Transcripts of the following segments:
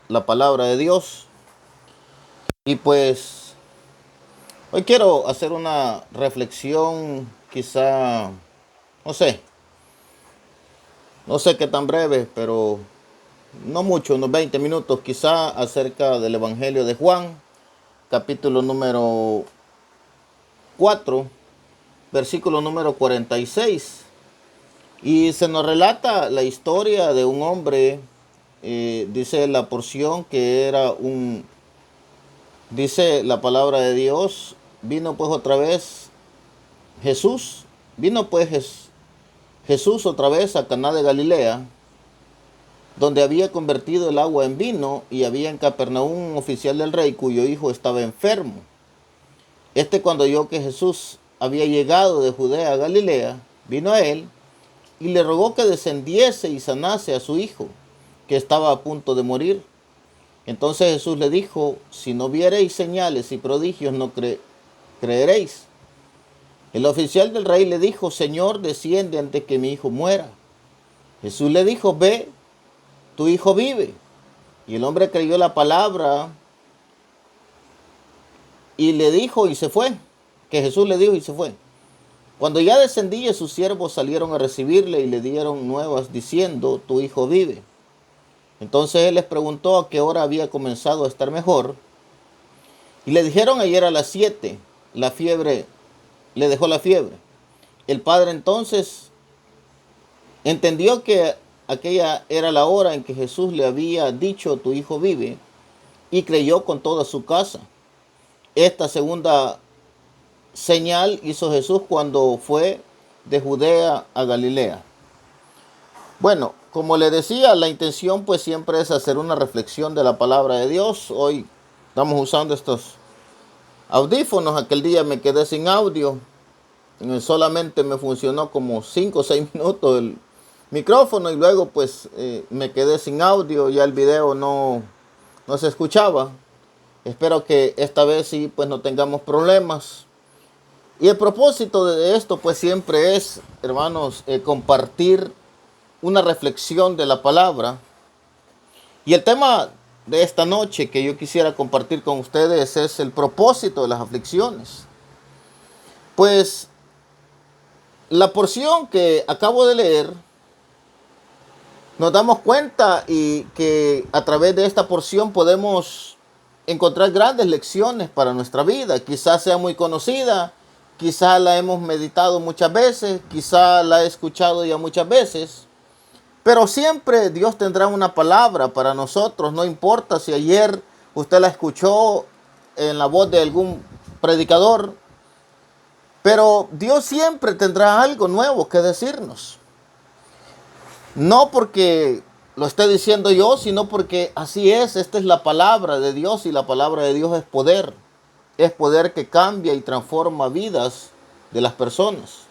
la palabra de Dios. Y pues hoy quiero hacer una reflexión, quizá, no sé, no sé qué tan breve, pero no mucho, unos 20 minutos quizá, acerca del Evangelio de Juan, capítulo número 4, versículo número 46. Y se nos relata la historia de un hombre, dice la porción que era dice la palabra de Dios, vino pues otra vez Jesús, vino pues Jesús otra vez a Caná de Galilea, donde había convertido el agua en vino, y había en Capernaum un oficial del rey cuyo hijo estaba enfermo. Este, cuando oyó que Jesús había llegado de Judea a Galilea, vino a él y le rogó que descendiese y sanase a su hijo, que estaba a punto de morir. Entonces Jesús le dijo: si no viereis señales y prodigios, no creeréis. El oficial del rey le dijo: Señor, desciende antes que mi hijo muera. Jesús le dijo: ve, tu hijo vive. Y el hombre creyó la palabra y le dijo y se fue. Que Jesús le dijo y se fue. Cuando ya descendía, sus siervos salieron a recibirle y le dieron nuevas diciendo: tu hijo vive. Entonces él les preguntó a qué hora había comenzado a estar mejor. Y le dijeron: ayer a las 7, la fiebre, le dejó la fiebre. El padre entonces entendió que aquella era la hora en que Jesús le había dicho: tu hijo vive, y creyó con toda su casa. Esta segunda señal hizo Jesús cuando fue de Judea a Galilea. Bueno, como le decía, la intención pues siempre es hacer una reflexión de la palabra de Dios. Hoy estamos usando estos audífonos. Aquel día me quedé sin audio. Solamente me funcionó como 5 o 6 minutos el micrófono, y luego pues me quedé sin audio. Ya el video no se escuchaba. Espero que esta vez sí pues no tengamos problemas. Y el propósito de esto pues siempre es, hermanos, compartir una reflexión de la palabra. Y el tema de esta noche que yo quisiera compartir con ustedes es el propósito de las aflicciones. Pues la porción que acabo de leer, nos damos cuenta y que a través de esta porción podemos encontrar grandes lecciones para nuestra vida. Quizás sea muy conocida, quizás la hemos meditado muchas veces, quizás la he escuchado ya muchas veces, pero siempre Dios tendrá una palabra para nosotros. No importa si ayer usted la escuchó en la voz de algún predicador, pero Dios siempre tendrá algo nuevo que decirnos. No porque lo esté diciendo yo, sino porque así es. Esta es la palabra de Dios, y la palabra de Dios es poder. Es poder que cambia y transforma vidas de las personas.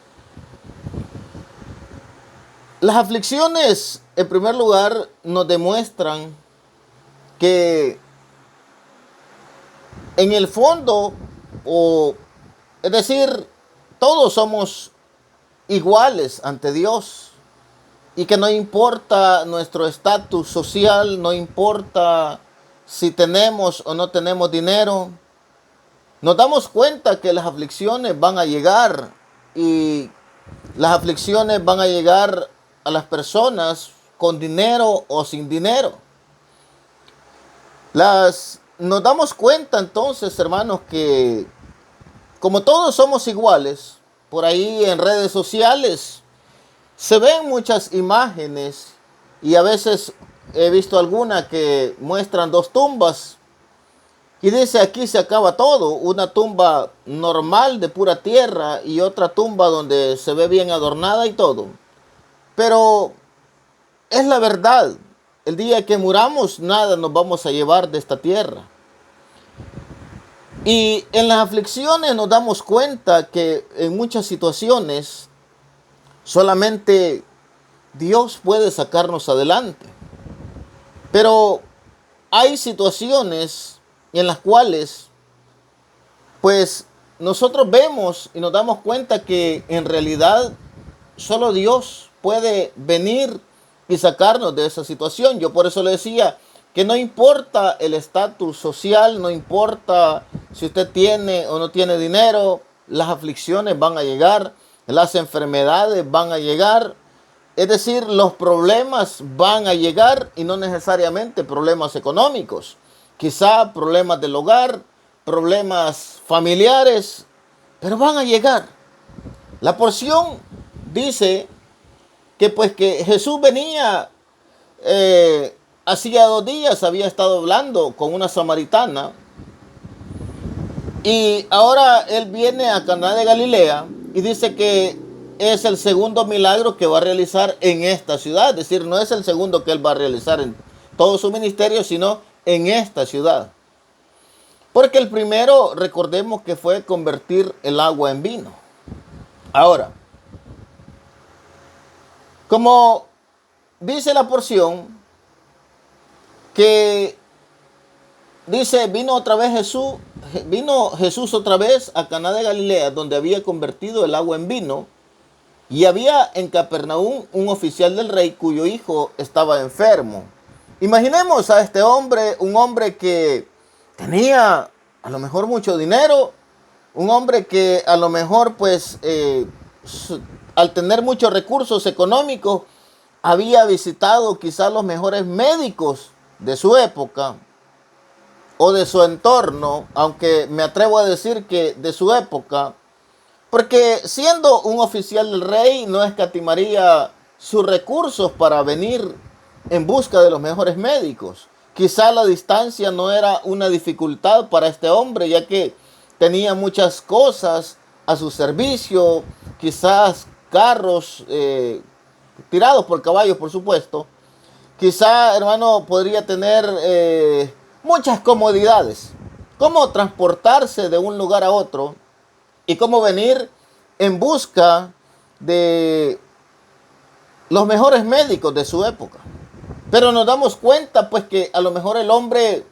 Las aflicciones, en primer lugar, nos demuestran que en el fondo, es decir, todos somos iguales ante Dios, y que no importa nuestro estatus social, no importa si tenemos o no tenemos dinero. Nos damos cuenta que las aflicciones van a llegar, y las aflicciones van a llegar a las personas con dinero o sin dinero. Nos damos cuenta entonces, hermanos, que como todos somos iguales, por ahí en redes sociales se ven muchas imágenes, y a veces he visto algunas que muestran 2 tumbas y dice: aquí se acaba todo. Una tumba normal de pura tierra y otra tumba donde se ve bien adornada y todo. Pero es la verdad. El día que muramos, nada nos vamos a llevar de esta tierra. Y en las aflicciones nos damos cuenta que en muchas situaciones solamente Dios puede sacarnos adelante. Pero hay situaciones en las cuales pues nosotros vemos y nos damos cuenta que en realidad solo Dios puede venir y sacarnos de esa situación. Yo por eso le decía, que no importa el estatus social, no importa si usted tiene o no tiene dinero, las aflicciones van a llegar, las enfermedades van a llegar, es decir, los problemas van a llegar y no necesariamente problemas económicos, quizá problemas del hogar, problemas familiares, pero van a llegar. La porción dice que pues que Jesús venía, hacía 2 días había estado hablando con una samaritana y ahora él viene a Caná de Galilea y dice que es el segundo milagro que va a realizar en esta ciudad. Es decir, no es el segundo que él va a realizar en todo su ministerio, sino en esta ciudad. Porque el primero, recordemos que fue convertir el agua en vino. Ahora, como dice la porción, que dice, vino Jesús otra vez a Caná de Galilea, donde había convertido el agua en vino, y había en Capernaum un oficial del rey cuyo hijo estaba enfermo. Imaginemos a este hombre, un hombre que tenía a lo mejor mucho dinero, un hombre que a lo mejor pues al tener muchos recursos económicos había visitado quizás los mejores médicos de su época o de su entorno, aunque me atrevo a decir que de su época, porque siendo un oficial del rey no escatimaría sus recursos para venir en busca de los mejores médicos. Quizá la distancia no era una dificultad para este hombre, ya que tenía muchas cosas a su servicio, quizás carros tirados por caballos, por supuesto. Quizá, hermano, podría tener muchas comodidades. Cómo transportarse de un lugar a otro y cómo venir en busca de los mejores médicos de su época. Pero nos damos cuenta pues que a lo mejor el hombre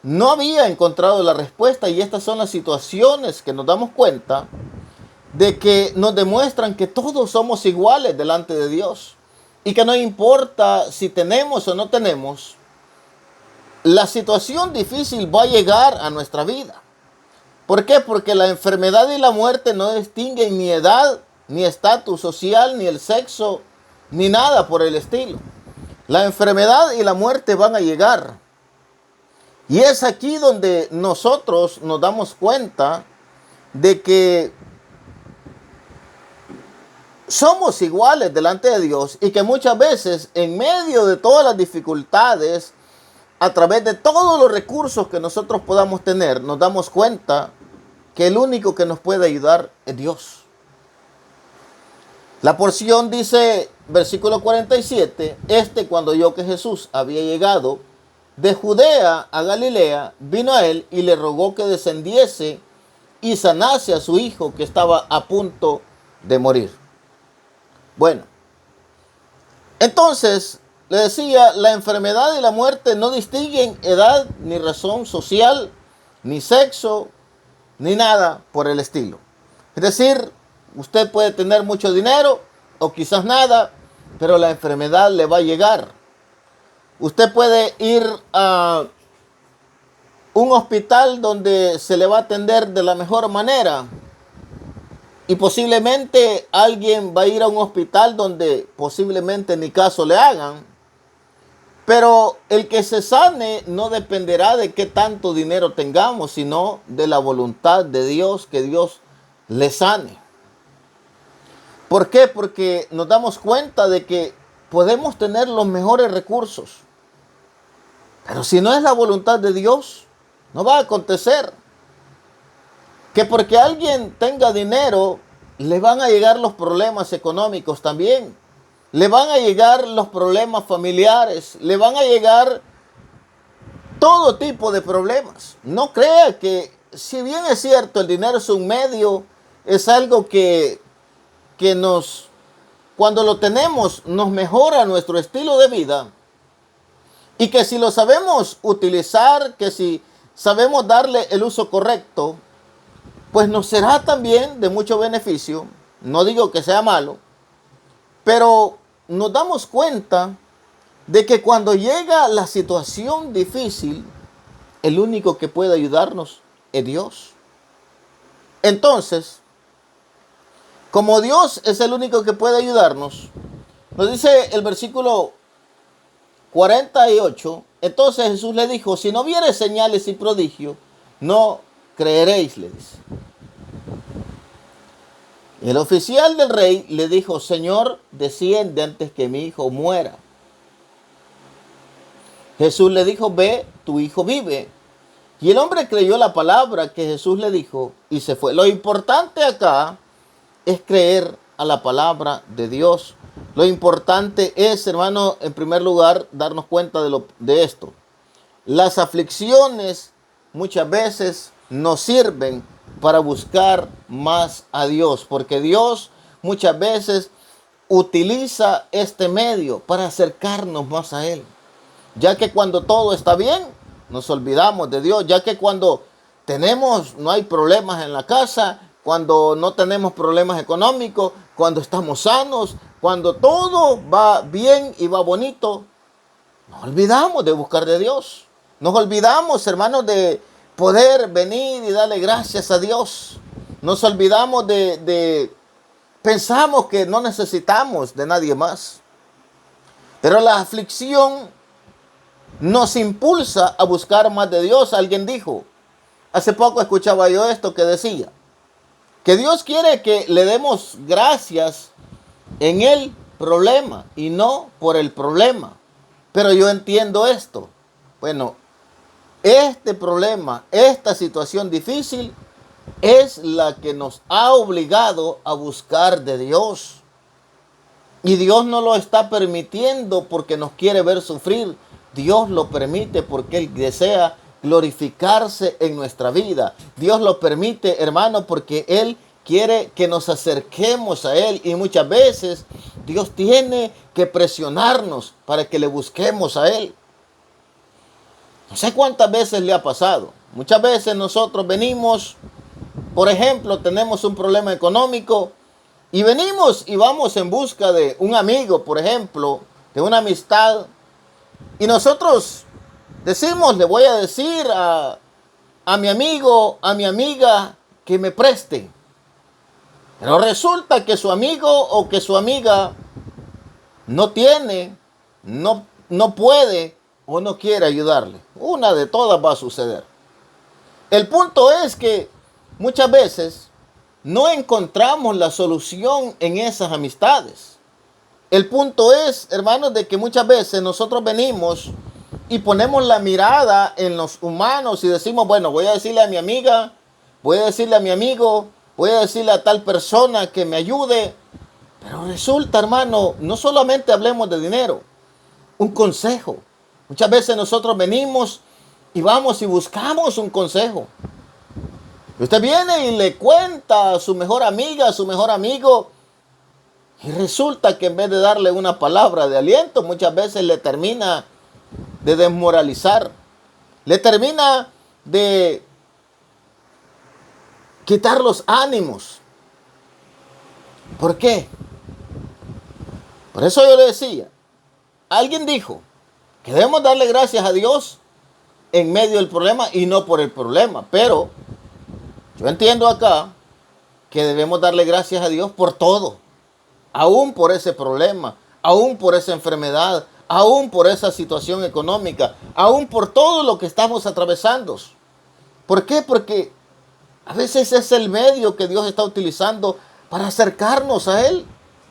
no había encontrado la respuesta, y estas son las situaciones que nos damos cuenta de que nos demuestran que todos somos iguales delante de Dios y que no importa si tenemos o no tenemos, la situación difícil va a llegar a nuestra vida. ¿Por qué? Porque la enfermedad y la muerte no distinguen ni edad, ni estatus social, ni el sexo, ni nada por el estilo. La enfermedad y la muerte van a llegar. Y es aquí donde nosotros nos damos cuenta de que somos iguales delante de Dios y que muchas veces en medio de todas las dificultades, a través de todos los recursos que nosotros podamos tener, nos damos cuenta que el único que nos puede ayudar es Dios. La porción dice, versículo 47, cuando oyó que Jesús había llegado de Judea a Galilea, vino a él y le rogó que descendiese y sanase a su hijo que estaba a punto de morir. Bueno, entonces le decía, la enfermedad y la muerte no distinguen edad, ni razón social, ni sexo, ni nada por el estilo. Es decir, usted puede tener mucho dinero o quizás nada, pero la enfermedad le va a llegar. Usted puede ir a un hospital donde se le va a atender de la mejor manera, y posiblemente alguien va a ir a un hospital donde posiblemente ni caso le hagan. Pero el que se sane no dependerá de qué tanto dinero tengamos, sino de la voluntad de Dios, que Dios le sane. ¿Por qué? Porque nos damos cuenta de que podemos tener los mejores recursos, pero si no es la voluntad de Dios, no va a acontecer. Que porque alguien tenga dinero, le van a llegar los problemas económicos también. Le van a llegar los problemas familiares, le van a llegar todo tipo de problemas. No crea que, si bien es cierto, el dinero es un medio, es algo que cuando lo tenemos, nos mejora nuestro estilo de vida. Y que si lo sabemos utilizar, que si sabemos darle el uso correcto, pues nos será también de mucho beneficio. No digo que sea malo, pero nos damos cuenta de que cuando llega la situación difícil, el único que puede ayudarnos es Dios. Entonces, como Dios es el único que puede ayudarnos, nos dice el versículo 48, entonces Jesús le dijo, si no viere señales y prodigios, no creeréis, le dice. El oficial del rey le dijo, Señor, desciende antes que mi hijo muera. Jesús le dijo, ve, tu hijo vive. Y el hombre creyó la palabra que Jesús le dijo y se fue. Lo importante acá es creer a la palabra de Dios. Lo importante es, hermano, en primer lugar, darnos cuenta de esto. Las aflicciones muchas veces nos sirven para buscar más a Dios, porque Dios muchas veces utiliza este medio para acercarnos más a Él. Ya que cuando todo está bien, nos olvidamos de Dios. Ya que cuando no hay problemas en la casa, cuando no tenemos problemas económicos, cuando estamos sanos, cuando todo va bien y va bonito, nos olvidamos de buscar de Dios. Nos olvidamos, hermanos, de poder venir y darle gracias a Dios. Nos olvidamos pensamos que no necesitamos de nadie más. Pero la aflicción nos impulsa a buscar más de Dios. Alguien dijo, hace poco escuchaba yo esto que decía, que Dios quiere que le demos gracias en el problema y no por el problema. Pero yo entiendo esto. Bueno, este problema, esta situación difícil es la que nos ha obligado a buscar de Dios. Y Dios no lo está permitiendo porque nos quiere ver sufrir. Dios lo permite porque Él desea glorificarse en nuestra vida. Dios lo permite, hermano, porque Él quiere que nos acerquemos a Él. Y muchas veces Dios tiene que presionarnos para que le busquemos a Él. No sé cuántas veces le ha pasado. Muchas veces nosotros venimos, por ejemplo, tenemos un problema económico y venimos y vamos en busca de un amigo, por ejemplo, de una amistad. Y nosotros decimos, le voy a decir a mi amigo, a mi amiga, que me preste. Pero resulta que su amigo o que su amiga no tiene, no puede o no quiere ayudarle. Una de todas va a suceder. El punto es que muchas veces no encontramos la solución en esas amistades. El punto es, hermanos, de que muchas veces nosotros venimos y ponemos la mirada en los humanos y decimos, bueno, voy a decirle a mi amiga, voy a decirle a mi amigo, voy a decirle a tal persona que me ayude. Pero resulta, hermano, no solamente hablemos de dinero, un consejo. Muchas veces nosotros venimos y vamos y buscamos un consejo. Usted viene y le cuenta a su mejor amiga, a su mejor amigo, y resulta que en vez de darle una palabra de aliento, muchas veces le termina de desmoralizar, le termina de quitar los ánimos. ¿Por qué? Por eso yo le decía, alguien dijo que debemos darle gracias a Dios en medio del problema y no por el problema. Pero yo entiendo acá que debemos darle gracias a Dios por todo. Aún por ese problema, aún por esa enfermedad, aún por esa situación económica, aún por todo lo que estamos atravesando. ¿Por qué? Porque a veces es el medio que Dios está utilizando para acercarnos a Él.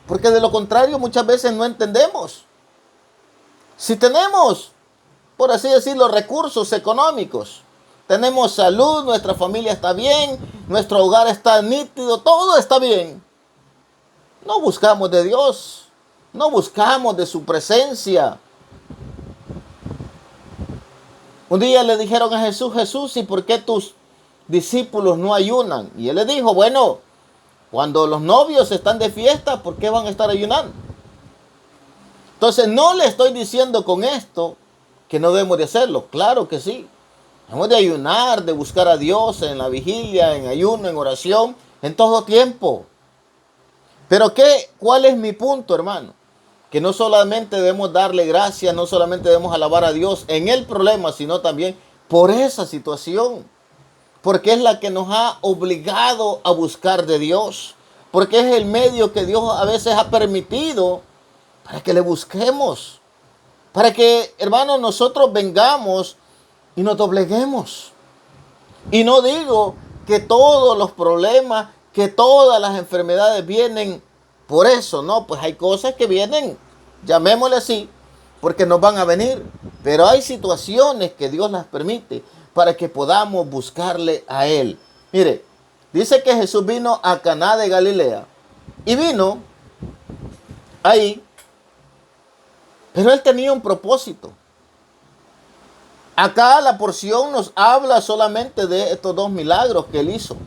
Porque de lo contrario muchas veces no entendemos. Si tenemos, por así decirlo, recursos económicos, tenemos salud, nuestra familia está bien, nuestro hogar está nítido, todo está bien. No buscamos de Dios, no buscamos de su presencia. Un día le dijeron a Jesús, Jesús, ¿y por qué tus discípulos no ayunan? Y Él le dijo, bueno, cuando los novios están de fiesta, ¿por qué van a estar ayunando? Entonces no le estoy diciendo con esto que no debemos de hacerlo. Claro que sí. Debemos de ayunar, de buscar a Dios en la vigilia, en ayuno, en oración, en todo tiempo. Pero ¿cuál es mi punto, hermano? que no solamente debemos darle gracias, no solamente debemos alabar a Dios en el problema, sino también por esa situación, porque es la que nos ha obligado a buscar de Dios, porque es el medio que Dios a veces ha permitido para que le busquemos, para que, hermanos, nosotros vengamos y nos dobleguemos. Y no digo que todos los problemas, que todas las enfermedades vienen por eso, no, pues hay cosas que vienen, llamémosle así, porque nos van a venir, pero hay situaciones que Dios las permite para que podamos buscarle a Él. Mire, dice que Jesús vino a Caná de Galilea y vino ahí, pero Él tenía un propósito. Acá la porción nos habla solamente de estos 2 milagros que Él hizo.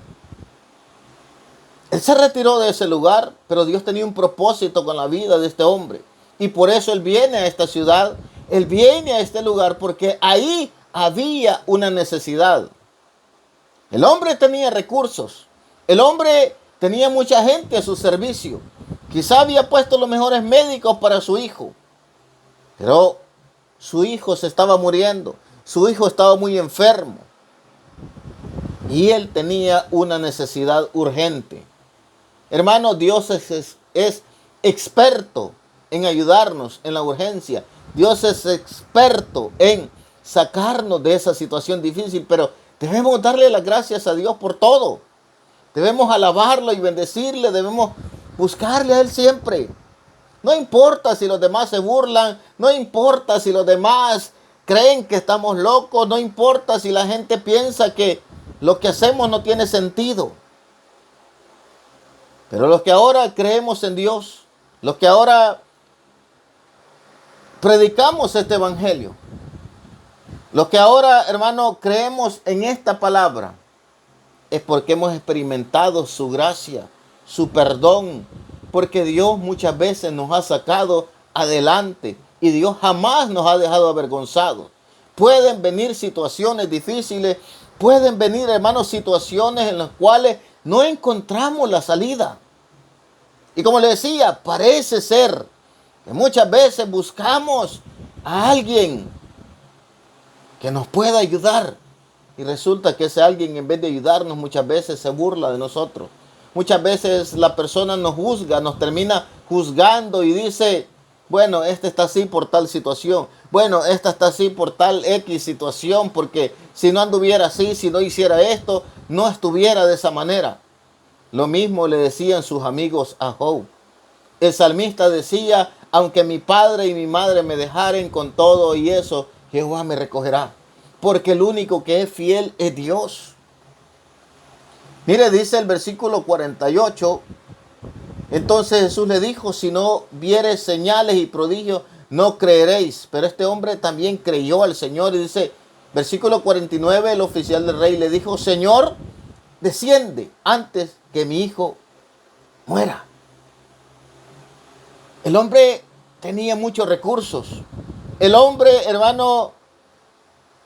Él se retiró de ese lugar, pero Dios tenía un propósito con la vida de este hombre. Y por eso Él viene a esta ciudad, Él viene a este lugar, porque ahí había una necesidad. El hombre tenía recursos, el hombre tenía mucha gente a su servicio. Quizá había puesto los mejores médicos para su hijo, pero su hijo se estaba muriendo, su hijo estaba muy enfermo y él tenía una necesidad urgente. Hermano, Dios es experto en ayudarnos en la urgencia. Dios es experto en sacarnos de esa situación difícil, pero debemos darle las gracias a Dios por todo. Debemos alabarlo y bendecirle, debemos buscarle a Él siempre. No importa si los demás se burlan, no importa si los demás creen que estamos locos, no importa si la gente piensa que lo que hacemos no tiene sentido. Pero los que ahora creemos en Dios, los que ahora predicamos este evangelio, los que ahora, hermano, creemos en esta palabra, es porque hemos experimentado su gracia, su perdón, porque Dios muchas veces nos ha sacado adelante y Dios jamás nos ha dejado avergonzados. Pueden venir situaciones difíciles, pueden venir, hermanos, situaciones en las cuales no encontramos la salida. Y como le decía, parece ser que muchas veces buscamos a alguien que nos pueda ayudar. Y resulta que ese alguien, en vez de ayudarnos, muchas veces se burla de nosotros. Muchas veces la persona nos juzga, nos termina juzgando y dice, bueno, este está así por tal situación. Bueno, esta está así por tal X situación, porque si no anduviera así, si no hiciera esto, no estuviera de esa manera. Lo mismo le decían sus amigos a Job. El salmista decía, aunque mi padre y mi madre me dejaren con todo y eso, Jehová me recogerá. Porque el único que es fiel es Dios. Mire, dice el versículo 48. Entonces Jesús le dijo, si no viereis señales y prodigios, no creeréis. Pero este hombre también creyó al Señor. Y dice, versículo 49, el oficial del rey le dijo, Señor, desciende antes que mi hijo muera. El hombre tenía muchos recursos. El hombre, hermano,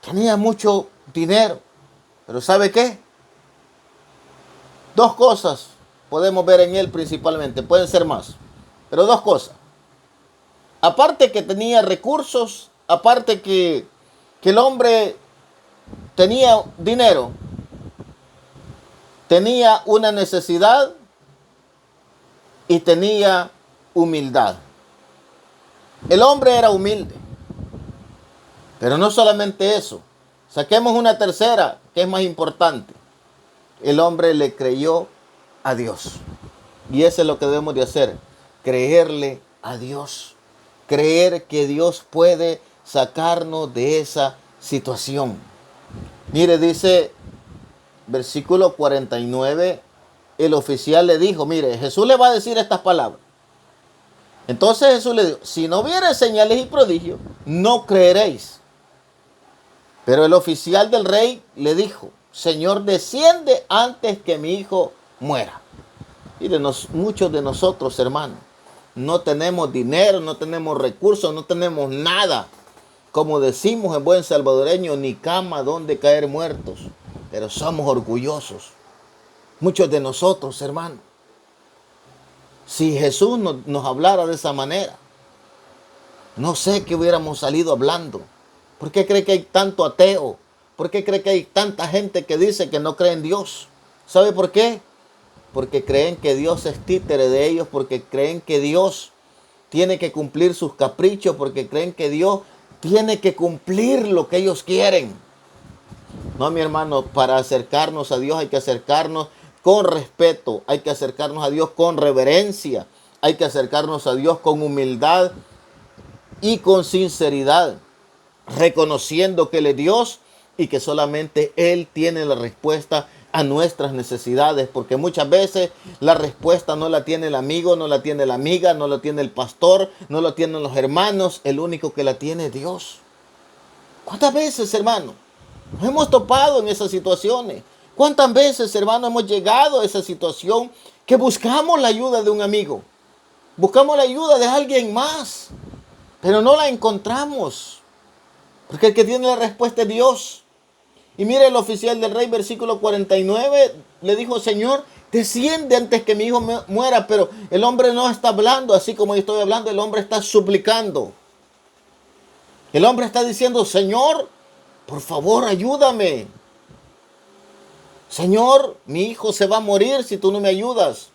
tenía mucho dinero. Pero ¿sabe qué? 2 cosas podemos ver en él principalmente. Pueden ser más. Pero 2 cosas. Aparte que tenía recursos, aparte que el hombre tenía dinero, tenía una necesidad y tenía humildad. El hombre era humilde. Pero no solamente eso. Saquemos una tercera que es más importante. El hombre le creyó a Dios. Y eso es lo que debemos de hacer. Creerle a Dios. Creer que Dios puede sacarnos de esa situación. Mire, dice versículo 49. El oficial le dijo, mire, Jesús le va a decir estas palabras. Entonces Jesús le dijo, si no viere señales y prodigios, no creeréis. Pero el oficial del rey le dijo, Señor, desciende antes que mi hijo muera. Miren, muchos de nosotros, hermanos, no tenemos dinero, no tenemos recursos, no tenemos nada. Como decimos en buen salvadoreño, ni cama donde caer muertos. Pero somos orgullosos. Muchos de nosotros, hermanos. Si Jesús nos hablara de esa manera, No sé qué hubiéramos salido hablando. ¿Por qué cree que hay tanto ateo? ¿Por qué cree que hay tanta gente que dice que no cree en Dios? ¿Sabe por qué? Porque creen que Dios es títere de ellos, porque creen que Dios tiene que cumplir sus caprichos, porque creen que Dios tiene que cumplir lo que ellos quieren. No, mi hermano, para acercarnos a Dios hay que acercarnos con respeto, hay que acercarnos a Dios con reverencia, hay que acercarnos a Dios con humildad y con sinceridad, reconociendo que Él es Dios y que solamente Él tiene la respuesta a nuestras necesidades, porque muchas veces la respuesta no la tiene el amigo, no la tiene la amiga, no la tiene el pastor, no la tienen los hermanos, el único que la tiene es Dios. ¿Cuántas veces, hermano, nos hemos topado en esas situaciones? ¿Cuántas veces, hermano, hemos llegado a esa situación que buscamos la ayuda de un amigo? Buscamos la ayuda de alguien más, pero no la encontramos, porque el que tiene la respuesta es Dios. Y mire, el oficial del rey, versículo 49, le dijo: Señor, desciende antes que mi hijo muera. Pero el hombre no está hablando así como yo estoy hablando, el hombre está suplicando. El hombre está diciendo: Señor, por favor, ayúdame. Señor, mi hijo se va a morir si tú no me ayudas.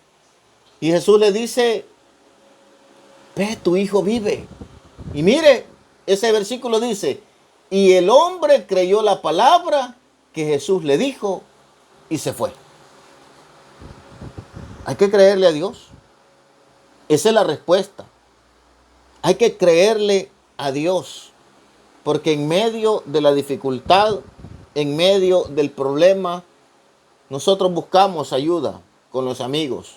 Y Jesús le dice: ve, tu hijo vive. Y mire, ese versículo dice: y el hombre creyó la palabra que Jesús le dijo y se fue. Hay que creerle a Dios. Esa es la respuesta. Hay que creerle a Dios. Porque en medio de la dificultad, en medio del problema, nosotros buscamos ayuda con los amigos.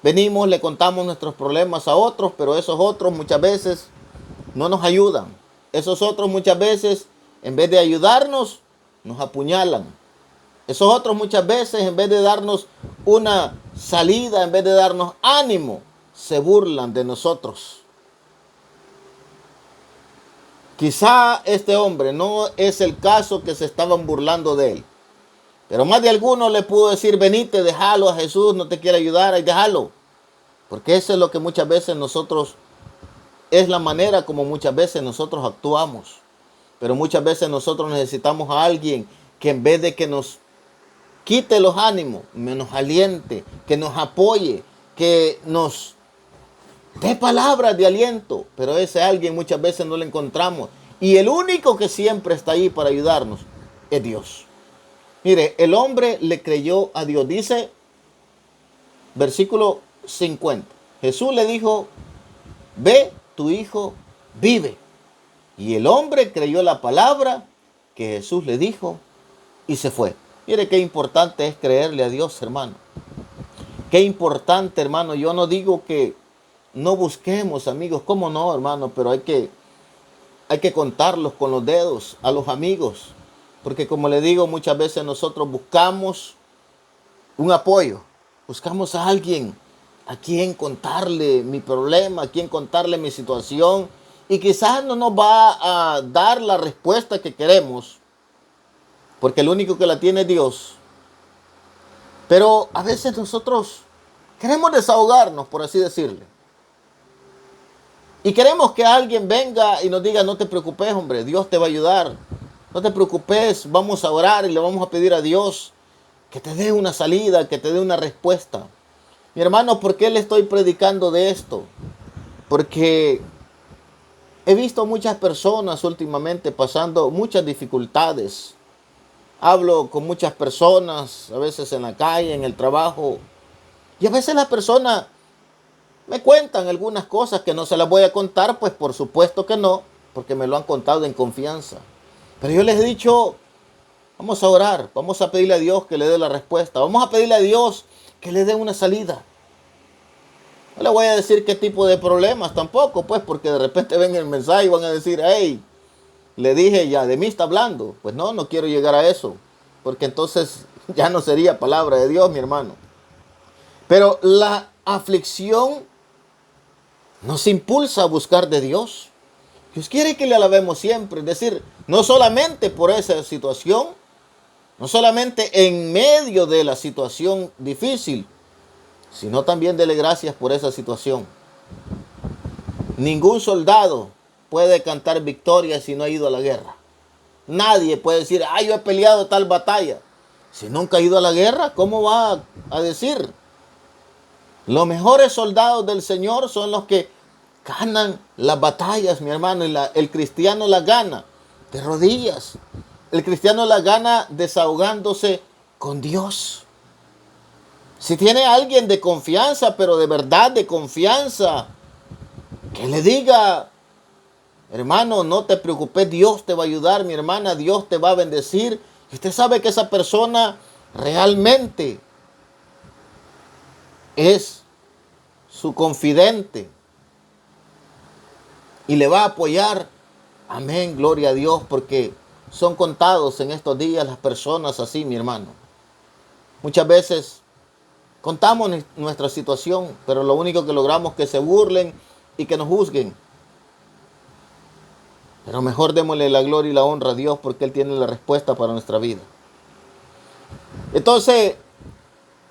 Venimos, le contamos nuestros problemas a otros, pero esos otros muchas veces no nos ayudan. Esos otros muchas veces, en vez de ayudarnos, nos apuñalan. Esos otros muchas veces, en vez de darnos una salida, en vez de darnos ánimo, se burlan de nosotros. Quizá este hombre no es el caso que se estaban burlando de él. Pero más de alguno le pudo decir: venite, déjalo a Jesús, no te quiere ayudar, ahí déjalo. Porque eso es lo que muchas veces nosotros, es la manera como muchas veces nosotros actuamos. Pero muchas veces nosotros necesitamos a alguien que en vez de que nos quite los ánimos, nos aliente, que nos apoye, que nos dé palabras de aliento. Pero ese alguien muchas veces no lo encontramos. Y el único que siempre está ahí para ayudarnos es Dios. Mire, el hombre le creyó a Dios. Dice, versículo 50. Jesús le dijo: ve, tu hijo vive. Y el hombre creyó la palabra que Jesús le dijo y se fue. Mire qué importante es creerle a Dios, hermano. Qué importante, hermano. Yo no digo que no busquemos amigos. ¿Cómo no, hermano? Pero hay que contarlos con los dedos a los amigos. Porque como le digo, muchas veces nosotros buscamos un apoyo. Buscamos a alguien a quien contarle mi problema, a quien contarle mi situación. Y quizás no nos va a dar la respuesta que queremos, porque el único que la tiene es Dios. Pero a veces nosotros queremos desahogarnos, por así decirle. Y queremos que alguien venga y nos diga: no te preocupes, hombre, Dios te va a ayudar. No te preocupes, vamos a orar y le vamos a pedir a Dios que te dé una salida, que te dé una respuesta. Mi hermano, ¿por qué le estoy predicando de esto? Porque he visto muchas personas últimamente pasando muchas dificultades. Hablo con muchas personas, a veces en la calle, en el trabajo. Y a veces las personas me cuentan algunas cosas que no se las voy a contar, pues por supuesto que no, porque me lo han contado en confianza. Pero yo les he dicho: vamos a orar, vamos a pedirle a Dios que le dé la respuesta. Vamos a pedirle a Dios que le dé una salida. No le voy a decir qué tipo de problemas tampoco, pues, porque de repente ven el mensaje y van a decir: hey, le dije ya, de mí está hablando. Pues no, no quiero llegar a eso, porque entonces ya no sería palabra de Dios, mi hermano. Pero la aflicción nos impulsa a buscar de Dios. Dios quiere que le alabemos siempre, es decir, no solamente por esa situación, no solamente en medio de la situación difícil, sino también dele gracias por esa situación. Ningún soldado puede cantar victoria si no ha ido a la guerra. Nadie puede decir, yo he peleado tal batalla. Si nunca ha ido a la guerra, ¿cómo va a decir? Los mejores soldados del Señor son los que ganan las batallas, mi hermano. Y el cristiano las gana de rodillas. El cristiano las gana desahogándose con Dios. Si tiene alguien de confianza, pero de verdad de confianza, que le diga, hermano, no te preocupes, Dios te va a ayudar, mi hermana, Dios te va a bendecir. Y usted sabe que esa persona realmente es su confidente y le va a apoyar. Amén, gloria a Dios, porque son contados en estos días las personas así, mi hermano. Muchas veces contamos nuestra situación, pero lo único que logramos es que se burlen y que nos juzguen. Pero mejor démosle la gloria y la honra a Dios, porque Él tiene la respuesta para nuestra vida. Entonces,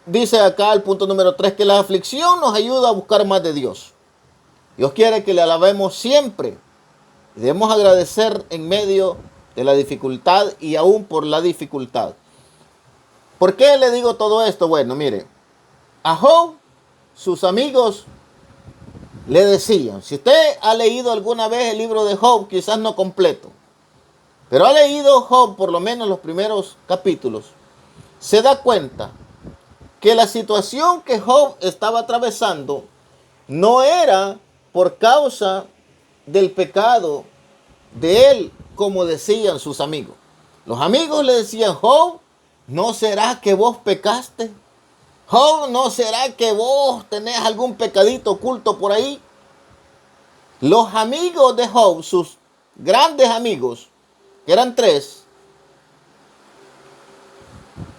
dice acá el punto número 3, que la aflicción nos ayuda a buscar más de Dios. Dios quiere que le alabemos siempre. Debemos agradecer en medio de la dificultad y aún por la dificultad. ¿Por qué le digo todo esto? Bueno, mire, a Job, sus amigos le decían, si usted ha leído alguna vez el libro de Job, quizás no completo, pero ha leído Job por lo menos los primeros capítulos, se da cuenta que la situación que Job estaba atravesando no era por causa del pecado de él, como decían sus amigos. Los amigos le decían, Job, ¿no será que vos pecaste? Job, ¿no será que vos tenés algún pecadito oculto por ahí? Los amigos de Job, sus grandes amigos, que eran 3,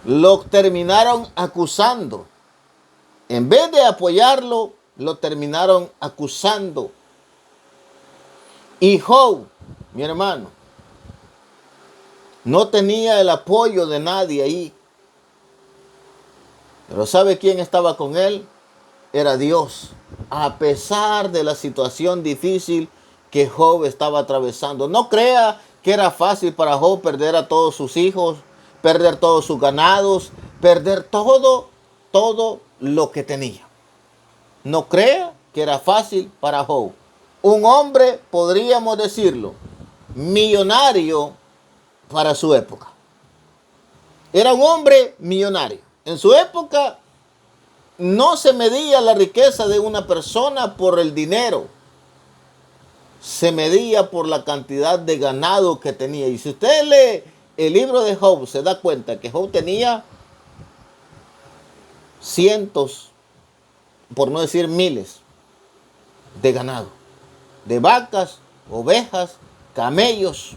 lo terminaron acusando. En vez de apoyarlo, lo terminaron acusando. Y Job, mi hermano, no tenía el apoyo de nadie ahí. Pero ¿sabe quién estaba con él? Era Dios. A pesar de la situación difícil que Job estaba atravesando. No crea que era fácil para Job perder a todos sus hijos, perder todos sus ganados, perder todo lo que tenía. No crea que era fácil para Job. Un hombre, podríamos decirlo, millonario para su época. Era un hombre millonario. En su época no se medía la riqueza de una persona por el dinero. Se medía por la cantidad de ganado que tenía. Y si usted lee el libro de Job, se da cuenta que Job tenía cientos, por no decir miles, de ganado. De vacas, ovejas, camellos.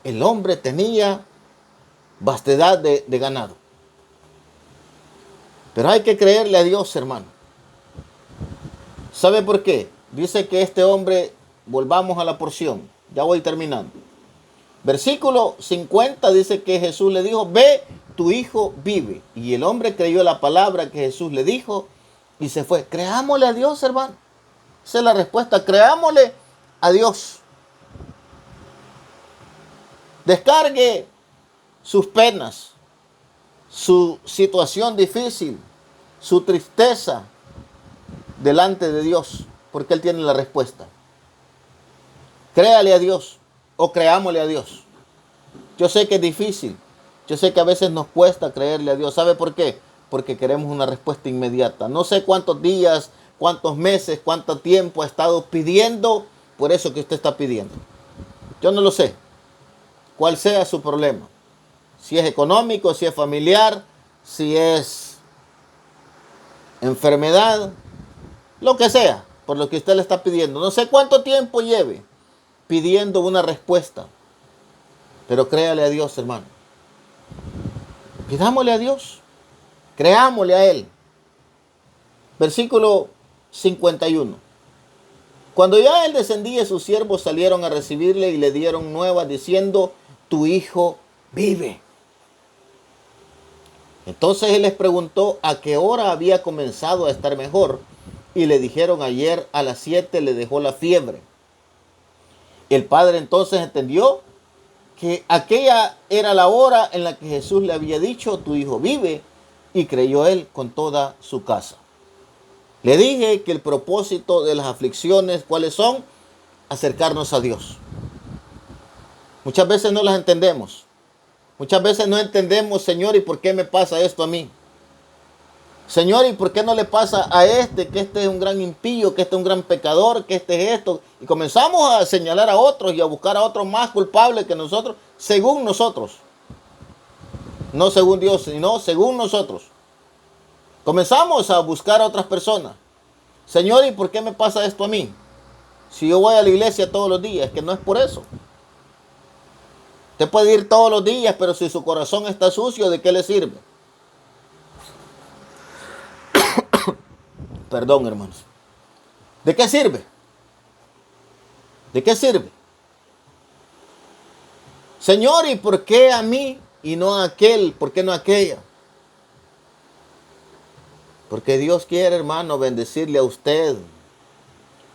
El hombre tenía vastedad de ganado. Pero hay que creerle a Dios, hermano. ¿Sabe por qué? Dice que este hombre, volvamos a la porción, ya voy terminando. Versículo 50 dice que Jesús le dijo, ve, tu hijo vive. Y el hombre creyó la palabra que Jesús le dijo y se fue. Creámosle a Dios, hermano. Esa es la respuesta, creámosle a Dios. Descargue sus penas, su situación difícil, su tristeza delante de Dios, porque Él tiene la respuesta. Créale a Dios o creámosle a Dios. Yo sé que es difícil, yo sé que a veces nos cuesta creerle a Dios. ¿Sabe por qué? Porque queremos una respuesta inmediata. No sé cuántos días, cuántos meses, cuánto tiempo ha estado pidiendo por eso que usted está pidiendo. Yo no lo sé. Cuál sea su problema. Si es económico, si es familiar, si es enfermedad, lo que sea, por lo que usted le está pidiendo. No sé cuánto tiempo lleve pidiendo una respuesta, pero créale a Dios, hermano. Pidámosle a Dios, creámosle a Él. Versículo 51. Cuando ya Él descendía, sus siervos salieron a recibirle y le dieron nuevas diciendo, tu hijo vive. Entonces Él les preguntó a qué hora había comenzado a estar mejor. Y le dijeron, ayer a las 7 le dejó la fiebre. El padre entonces entendió que aquella era la hora en la que Jesús le había dicho, tu hijo vive, y creyó él con toda su casa. Le dije que el propósito de las aflicciones, ¿cuáles son? Acercarnos a Dios. Muchas veces no las entendemos. Muchas veces no entendemos, Señor, ¿y por qué me pasa esto a mí? Señor, ¿y por qué no le pasa a este, que este es un gran impío, que este es un gran pecador, que este es esto? Y comenzamos a señalar a otros y a buscar a otros más culpables que nosotros, según nosotros. No según Dios, sino según nosotros. Comenzamos a buscar a otras personas. Señor, ¿y por qué me pasa esto a mí? Si yo voy a la iglesia todos los días, es que no es por eso. Usted puede ir todos los días, pero si su corazón está sucio, ¿de qué le sirve? Perdón, hermanos. ¿De qué sirve? ¿De qué sirve? Señor, ¿y por qué a mí y no a aquel? ¿Por qué no a aquella? Porque Dios quiere, hermano, bendecirle a usted.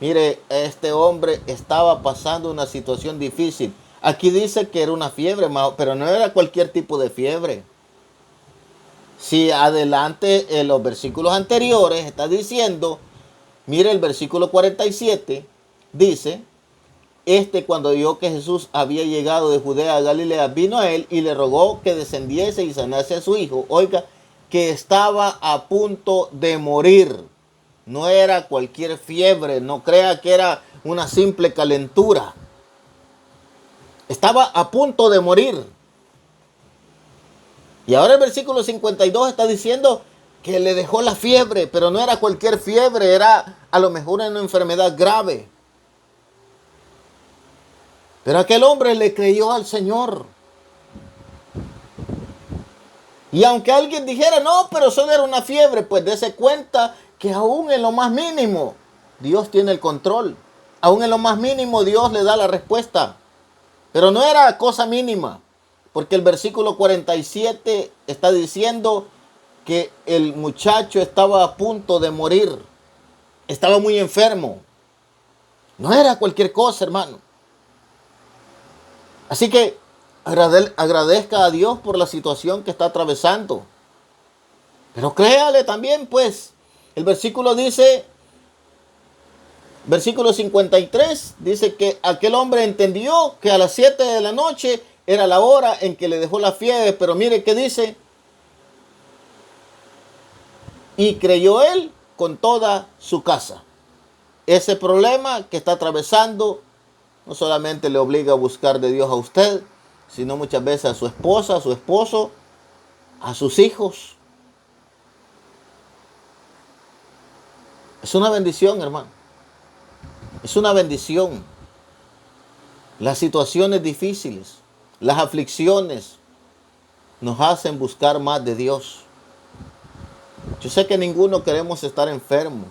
Mire, este hombre estaba pasando una situación difícil. Aquí dice que era una fiebre, pero no era cualquier tipo de fiebre. Si adelante en los versículos anteriores está diciendo, mire el versículo 47, dice, cuando vio que Jesús había llegado de Judea a Galilea, vino a él y le rogó que descendiese y sanase a su hijo. Oiga, que estaba a punto de morir. No era cualquier fiebre, no crea que era una simple calentura. Estaba a punto de morir. Y ahora el versículo 52 está diciendo que le dejó la fiebre, pero no era cualquier fiebre, era a lo mejor una enfermedad grave. Pero aquel hombre le creyó al Señor. Y aunque alguien dijera, no, pero solo era una fiebre, pues dése cuenta que aún en lo más mínimo, Dios tiene el control. Aún en lo más mínimo, Dios le da la respuesta. Pero no era cosa mínima, porque el versículo 47 está diciendo que el muchacho estaba a punto de morir. Estaba muy enfermo. No era cualquier cosa, hermano. Así que agradezca a Dios por la situación que está atravesando. Pero créale también, pues. El versículo dice, versículo 53, dice que aquel hombre entendió que a las 7 de la noche era la hora en que le dejó la fiebre. Pero mire qué dice. Y creyó él con toda su casa. Ese problema que está atravesando no solamente le obliga a buscar de Dios a usted, sino muchas veces a su esposa, a su esposo, a sus hijos. Es una bendición, hermano. Es una bendición. Las situaciones difíciles, las aflicciones, nos hacen buscar más de Dios. Yo sé que ninguno queremos estar enfermos.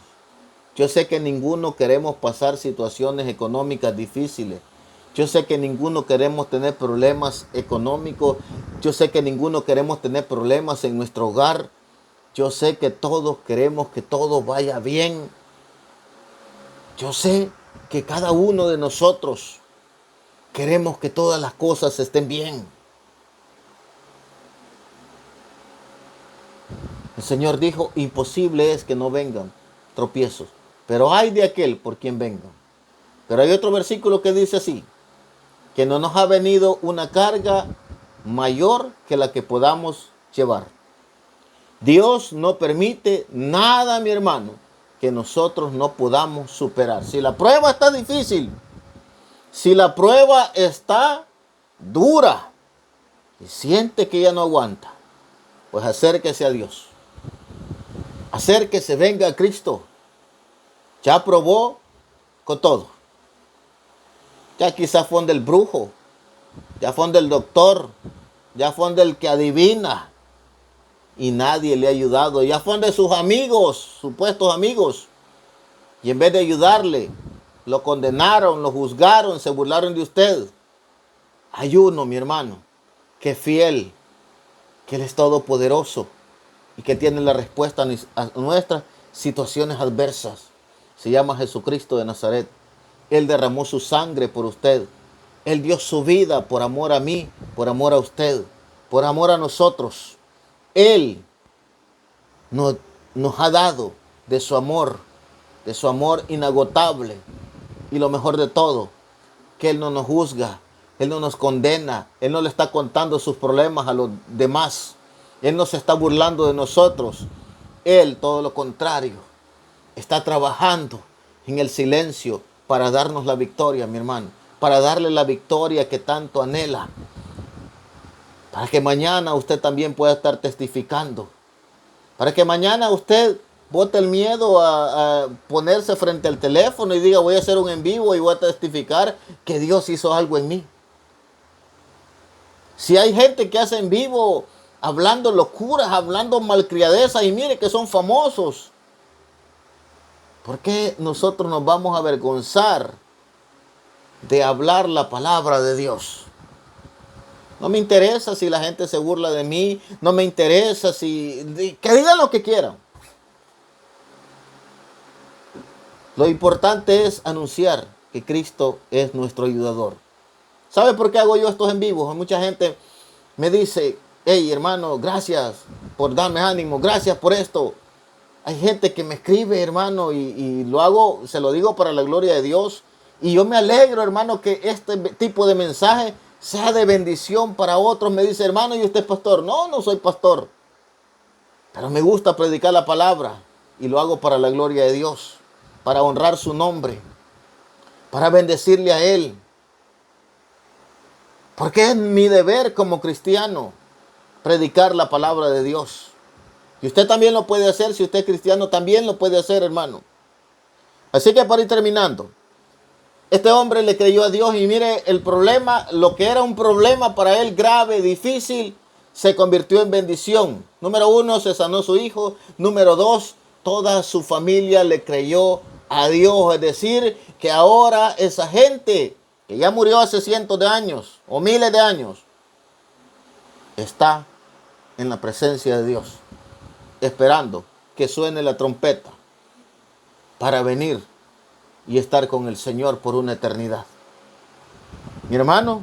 Yo sé que ninguno queremos pasar situaciones económicas difíciles. Yo sé que ninguno queremos tener problemas económicos. Yo sé que ninguno queremos tener problemas en nuestro hogar. Yo sé que todos queremos que todo vaya bien. Yo sé que cada uno de nosotros queremos que todas las cosas estén bien. El Señor dijo, imposible es que no vengan tropiezos, pero hay de aquel por quien vengan. Pero hay otro versículo que dice así, que no nos ha venido una carga mayor que la que podamos llevar. Dios no permite nada, mi hermano, que nosotros no podamos superar. Si la prueba está difícil, si la prueba está dura y siente que ya no aguanta, pues acérquese a Dios. Acérquese, venga a Cristo. Ya probó con todo. Ya quizás fue donde el brujo, ya fue donde el doctor, ya fue donde el que adivina y nadie le ha ayudado. Ya fue donde sus amigos, supuestos amigos, y en vez de ayudarle, lo condenaron, lo juzgaron, se burlaron de usted. Hay uno, mi hermano, que es fiel, que Él es todopoderoso y que tiene la respuesta a nuestras situaciones adversas. Se llama Jesucristo de Nazaret. Él derramó su sangre por usted. Él dio su vida por amor a mí, por amor a usted, por amor a nosotros. Él nos, nos ha dado de su amor inagotable. Y lo mejor de todo, que Él no nos juzga, Él no nos condena, Él no le está contando sus problemas a los demás. Él no se está burlando de nosotros. Él, todo lo contrario, está trabajando en el silencio para darnos la victoria, mi hermano. Para darle la victoria que tanto anhela. Para que mañana usted también pueda estar testificando. Para que mañana usted bote el miedo a ponerse frente al teléfono y diga, voy a hacer un en vivo y voy a testificar que Dios hizo algo en mí. Si hay gente que hace en vivo hablando locuras, hablando malcriadezas y mire que son famosos, ¿por qué nosotros nos vamos a avergonzar de hablar la palabra de Dios? No me interesa si la gente se burla de mí, no me interesa que digan lo que quieran. Lo importante es anunciar que Cristo es nuestro ayudador. ¿Sabe por qué hago yo estos en vivos? Mucha gente me dice, hey hermano, gracias por darme ánimo, gracias por esto. Hay gente que me escribe, hermano, y lo hago, se lo digo para la gloria de Dios. Y yo me alegro, hermano, que este tipo de mensaje sea de bendición para otros. Me dice, hermano, ¿y usted es pastor? No, no soy pastor. Pero me gusta predicar la palabra y lo hago para la gloria de Dios, para honrar su nombre, para bendecirle a Él. Porque es mi deber como cristiano predicar la palabra de Dios. Y usted también lo puede hacer, si usted es cristiano también lo puede hacer, hermano. Así que para ir terminando, este hombre le creyó a Dios y mire el problema, lo que era un problema para él grave, difícil, se convirtió en bendición. Número 1, se sanó su hijo. Número 2, toda su familia le creyó a Dios. Es decir, que ahora esa gente que ya murió hace cientos de años o miles de años, está en la presencia de Dios, esperando que suene la trompeta para venir y estar con el Señor por una eternidad. Mi hermano,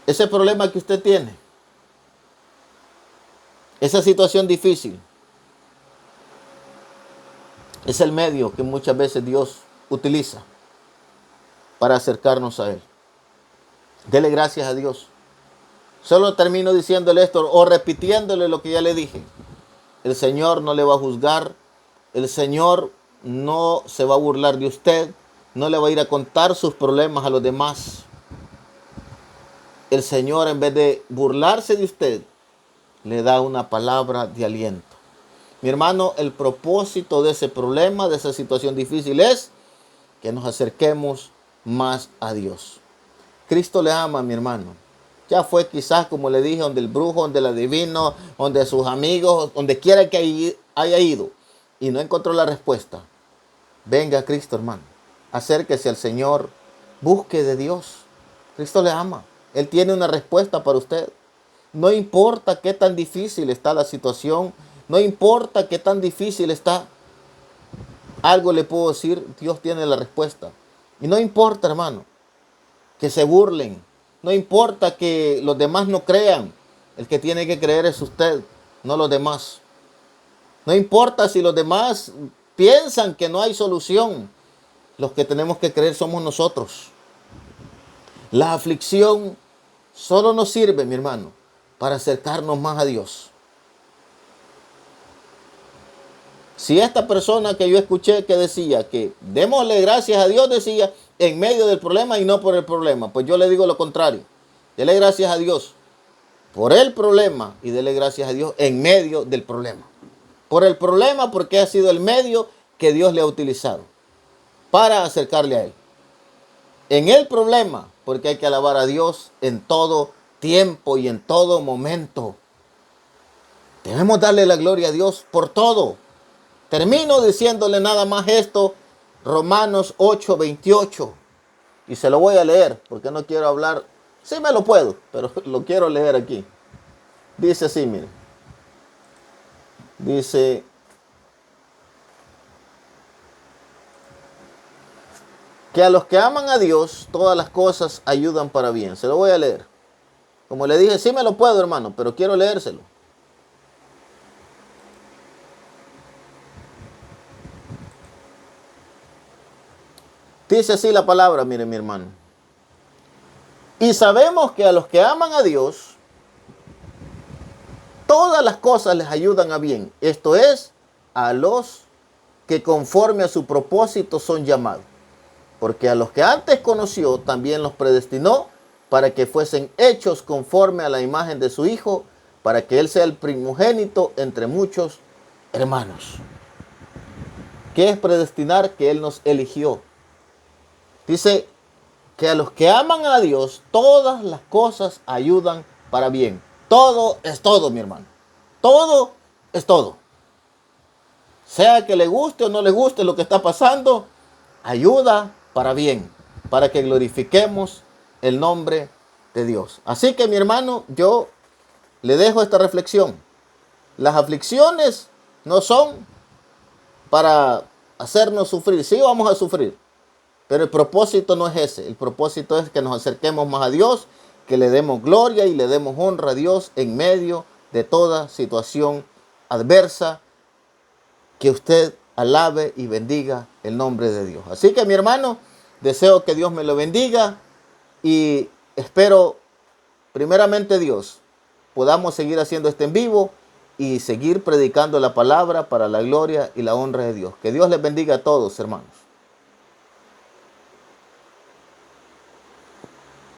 ese problema que usted tiene, esa situación difícil, es el medio que muchas veces Dios utiliza para acercarnos a Él. Dele gracias a Dios. Solo termino diciéndole esto o repitiéndole lo que ya le dije. El Señor no le va a juzgar. El Señor no se va a burlar de usted. No le va a ir a contar sus problemas a los demás. El Señor, en vez de burlarse de usted, le da una palabra de aliento. Mi hermano, el propósito de ese problema, de esa situación difícil es que nos acerquemos más a Dios. Cristo le ama, mi hermano. Ya fue quizás, como le dije, donde el brujo, donde el adivino, donde sus amigos, donde quiera que haya ido y no encontró la respuesta. Venga a Cristo, hermano. Acérquese al Señor. Busque de Dios. Cristo le ama. Él tiene una respuesta para usted. No importa qué tan difícil está la situación. No importa qué tan difícil está. Algo le puedo decir, Dios tiene la respuesta. Y no importa, hermano, que se burlen. No importa que los demás no crean. El que tiene que creer es usted, no los demás. No importa si los demás piensan que no hay solución. Los que tenemos que creer somos nosotros. La aflicción solo nos sirve, mi hermano, para acercarnos más a Dios. Si esta persona que yo escuché que decía que démosle gracias a Dios, decía en medio del problema y no por el problema, pues yo le digo lo contrario. Dele gracias a Dios por el problema y dele gracias a Dios en medio del problema. Por el problema porque ha sido el medio que Dios le ha utilizado para acercarle a Él. En el problema porque hay que alabar a Dios en todo tiempo y en todo momento. Debemos darle la gloria a Dios por todo. Termino diciéndole nada más esto, Romanos 8:28. Y se lo voy a leer, porque no quiero hablar. Sí me lo puedo, pero lo quiero leer aquí. Dice así, mire. Dice, que a los que aman a Dios, todas las cosas ayudan para bien. Se lo voy a leer. Como le dije, sí me lo puedo, hermano, pero quiero leérselo. Dice así la palabra, mire mi hermano. Y sabemos que a los que aman a Dios, todas las cosas les ayudan a bien. Esto es, a los que conforme a su propósito son llamados. Porque a los que antes conoció, también los predestinó para que fuesen hechos conforme a la imagen de su Hijo, para que Él sea el primogénito entre muchos hermanos. ¿Qué es predestinar? Que Él nos eligió. Dice que a los que aman a Dios, todas las cosas ayudan para bien. Todo es todo, mi hermano. Todo es todo. Sea que le guste o no le guste lo que está pasando, ayuda para bien, para que glorifiquemos el nombre de Dios. Así que, mi hermano, yo le dejo esta reflexión. Las aflicciones no son para hacernos sufrir. Sí, vamos a sufrir. Pero el propósito no es ese. El propósito es que nos acerquemos más a Dios, que le demos gloria y le demos honra a Dios en medio de toda situación adversa. Que usted alabe y bendiga el nombre de Dios. Así que, mi hermano, deseo que Dios me lo bendiga y espero, primeramente Dios, podamos seguir haciendo este en vivo y seguir predicando la palabra para la gloria y la honra de Dios. Que Dios les bendiga a todos, hermanos.